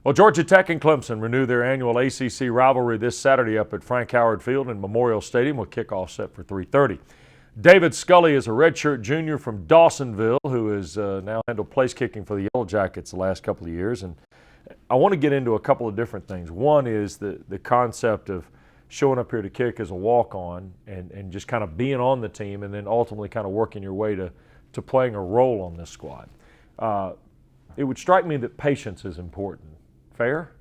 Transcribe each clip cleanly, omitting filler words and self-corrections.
Well, Georgia Tech and Clemson renew their annual ACC rivalry this Saturday up at Frank Howard Field in Memorial Stadium with kickoff set for 3:30. David Scully is a redshirt junior from Dawsonville who has now handled place kicking for the Yellow Jackets the last couple of years. And I want to get into a couple of different things. One is the concept of showing up here to kick as a walk-on and just kind of being on the team and then ultimately kind of working your way to playing a role on this squad. It would strike me that patience is important. Fair?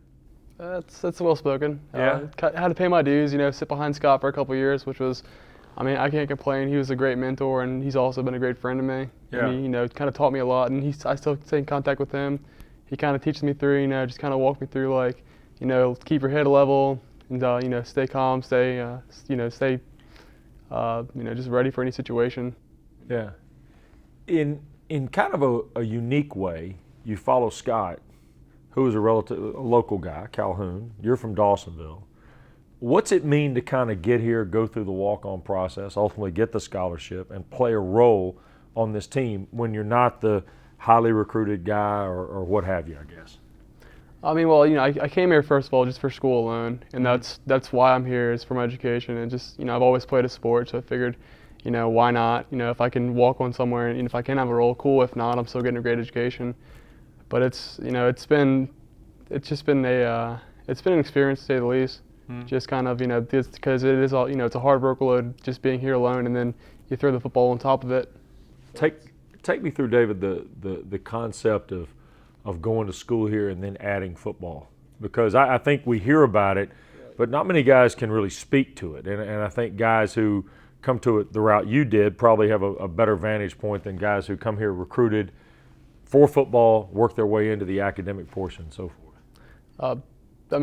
That's well spoken. Yeah. I had to pay my dues, sit behind Scott for a couple of years, which was, I can't complain. He was a great mentor, and he's also been a great friend to me. Yeah. And he, kind of taught me a lot, and I still stay in contact with him. He kind of teaches me through, just kind of walk me through, keep your head level, and stay calm, stay just ready for any situation. Yeah. In kind of a unique way, you follow Scott, who is a local guy, Calhoun. You're from Dawsonville. What's it mean to kind of get here, go through the walk-on process, ultimately get the scholarship, and play a role on this team when you're not the highly recruited guy or what have you, I guess? I came here first of all just for school alone, and that's why I'm here, is for my education. And just, I've always played a sport, so I figured, why not? If I can walk on somewhere and if I can have a role, cool. If not, I'm still getting a great education. But it's been an experience to say the least. Just kind of, because it is all, it's a hard workload just being here alone, and then you throw the football on top of it. Take me through, David, the concept of going to school here and then adding football, because I think we hear about it, but not many guys can really speak to it, and I think guys who come to it the route you did probably have a better vantage point than guys who come here recruited for football, work their way into the academic portion and so forth.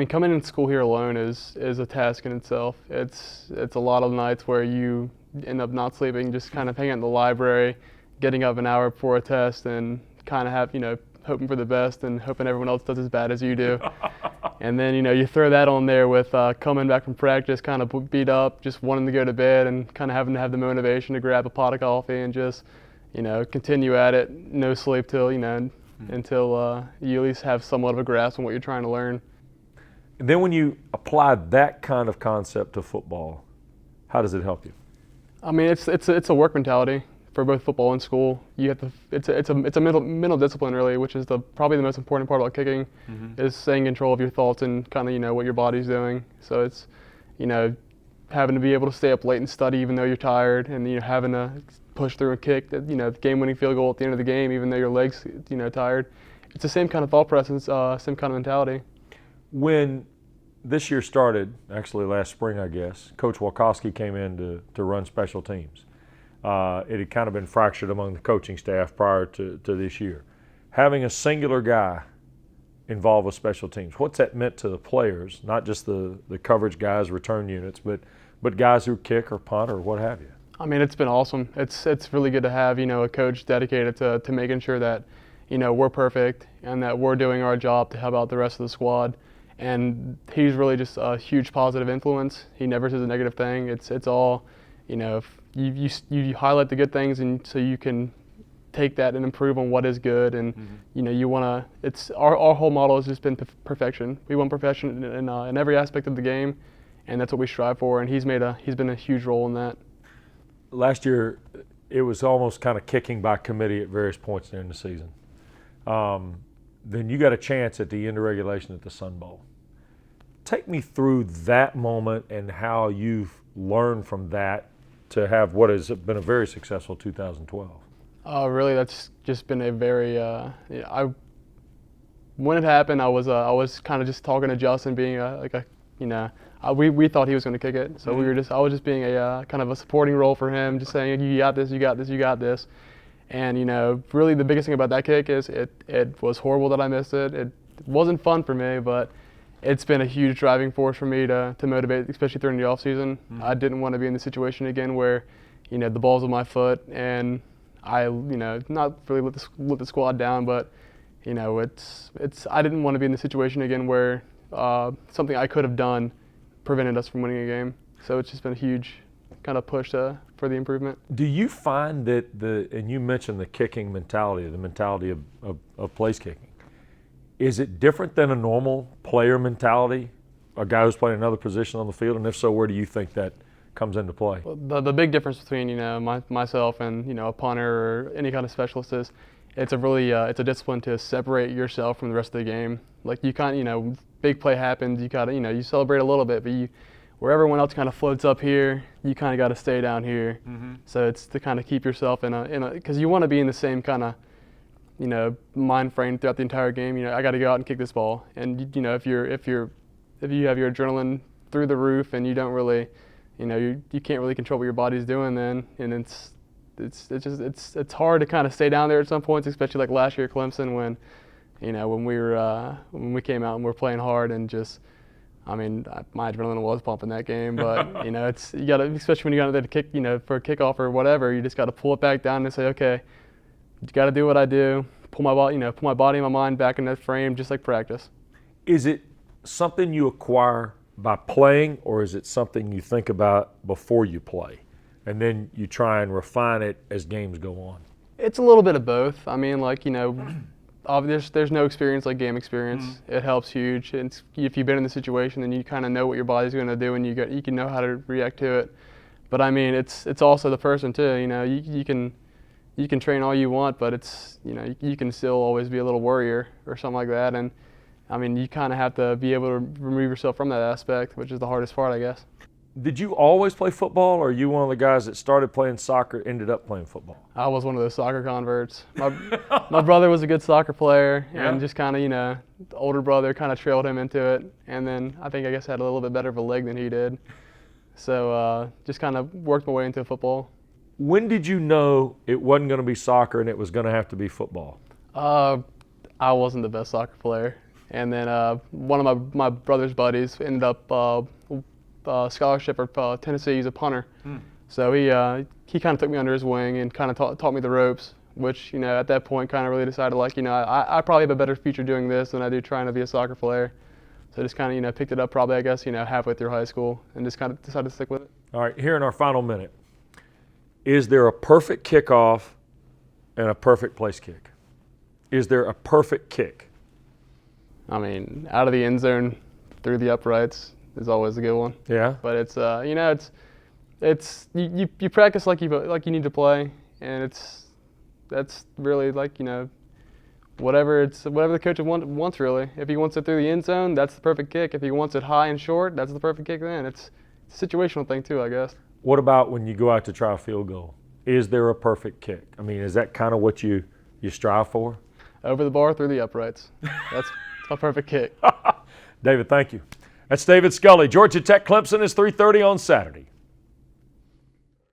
Coming into school here alone is a task in itself. It's a lot of nights where you end up not sleeping, just kind of hanging out in the library, getting up an hour before a test, and kind of hoping for the best and hoping everyone else does as bad as you do. And then, you throw that on there with coming back from practice kind of beat up, just wanting to go to bed and kind of having to have the motivation to grab a pot of coffee and just, continue at it, no sleep till, until you at least have somewhat of a grasp on what you're trying to learn. And then when you apply that kind of concept to football, how does it help you? It's a work mentality for both football and school. You have to. It's a mental discipline, really, which is probably the most important part about kicking, is staying in control of your thoughts and kind of what your body's doing. So it's having to be able to stay up late and study even though you're tired, and having to push through a kick, the game-winning field goal at the end of the game even though your legs tired. It's the same kind of thought process, same kind of mentality. When this year started, actually last spring, I guess, Coach Walkowski came in to run special teams. It had kind of been fractured among the coaching staff prior to this year. Having a singular guy involved with special teams, what's that meant to the players, not just the coverage guys, return units, but guys who kick or punt or what have you? It's been awesome. It's really good to have, a coach dedicated to making sure that, we're perfect and that we're doing our job to help out the rest of the squad. And he's really just a huge positive influence. He never says a negative thing. It's all, if you highlight the good things, and so you can take that and improve on what is good. And you want to. It's our whole model has just been perfection. We want perfection in every aspect of the game, and that's what we strive for. And he's been a huge role in that. Last year, it was almost kind of kicking by committee at various points during the season. Then you got a chance at the end of regulation at the Sun Bowl. Take me through that moment and how you've learned from that to have what has been a very successful 2012. Really, that's just been a very. When it happened, I was kind of just talking to Justin, being we thought he was going to kick it, so I was just being a kind of a supporting role for him, just saying, you got this, you got this, you got this. And really the biggest thing about that kick is it was horrible that I missed it. It wasn't fun for me, but it's been a huge driving force for me to motivate, especially during the off season. I didn't want to be in the situation again where, the ball's on my foot and I, not really let the squad down, but, I didn't want to be in the situation again where something I could have done prevented us from winning a game. So it's just been a huge kind of push for the improvement. Do you find that and you mentioned the kicking mentality, the mentality of place kicking, Is it different than a normal player mentality, a guy who's playing another position on the field? And if so, where do you think that comes into play? The big difference between myself and a punter or any kind of specialist is it's a discipline to separate yourself from the rest of the game. Like you kind of big play happens, you gotta you celebrate a little bit, but where everyone else kind of floats up here, you kind of got to stay down here. Mm-hmm. So it's to kind of keep yourself in a because you want to be in the same kind of mind frame throughout the entire game. I got to go out and kick this ball, and if you have your adrenaline through the roof and you don't really you can't really control what your body's doing then, and it's hard to kind of stay down there at some points, especially like last year at Clemson when when we came out and we're playing hard and just my adrenaline was pumping that game, but it's you got to, especially when you got out there to kick for a kickoff or whatever, you just got to pull it back down and say, okay, you got to do what I do, pull my body and my mind back in that frame, just like practice. Is it something you acquire by playing, or is it something you think about before you play, and then you try and refine it as games go on? It's a little bit of both. There's no experience like game experience. Mm-hmm. It helps huge. And if you've been in the situation, then you kind of know what your body's going to do, and you can know how to react to it. But it's also the person too. You can train all you want, but it's you can still always be a little worrier or something like that. And you kind of have to be able to remove yourself from that aspect, which is the hardest part, I guess. Did you always play football, or are you one of the guys that started playing soccer, ended up playing football? I was one of those soccer converts. My brother was a good soccer player, and just kind of, the older brother kind of trailed him into it. And then I guess had a little bit better of a leg than he did. So just kind of worked my way into football. When did you know it wasn't going to be soccer and it was going to have to be football? I wasn't the best soccer player. And then one of my brother's buddies ended up scholarship for Tennessee. He's a punter. So he kind of took me under his wing and kind of taught me the ropes, which at that point kind of really decided I probably have a better future doing this than I do trying to be a soccer player. So I just kind of picked it up probably halfway through high school and just kind of decided to stick with it. All right, here in our final minute, is there a perfect kickoff and a perfect place kick? Is there a perfect kick? Out of the end zone through the uprights is always a good one. Yeah. But it's you practice like you need to play, and that's really whatever the coach wants really. If he wants it through the end zone, that's the perfect kick. If he wants it high and short, that's the perfect kick. Then it's a situational thing too, I guess. What about when you go out to try a field goal? Is there a perfect kick? Is that kind of what you strive for? Over the bar, through the uprights. That's my perfect kick. David, thank you. That's David Scully. Georgia Tech Clemson is 3:30 on Saturday.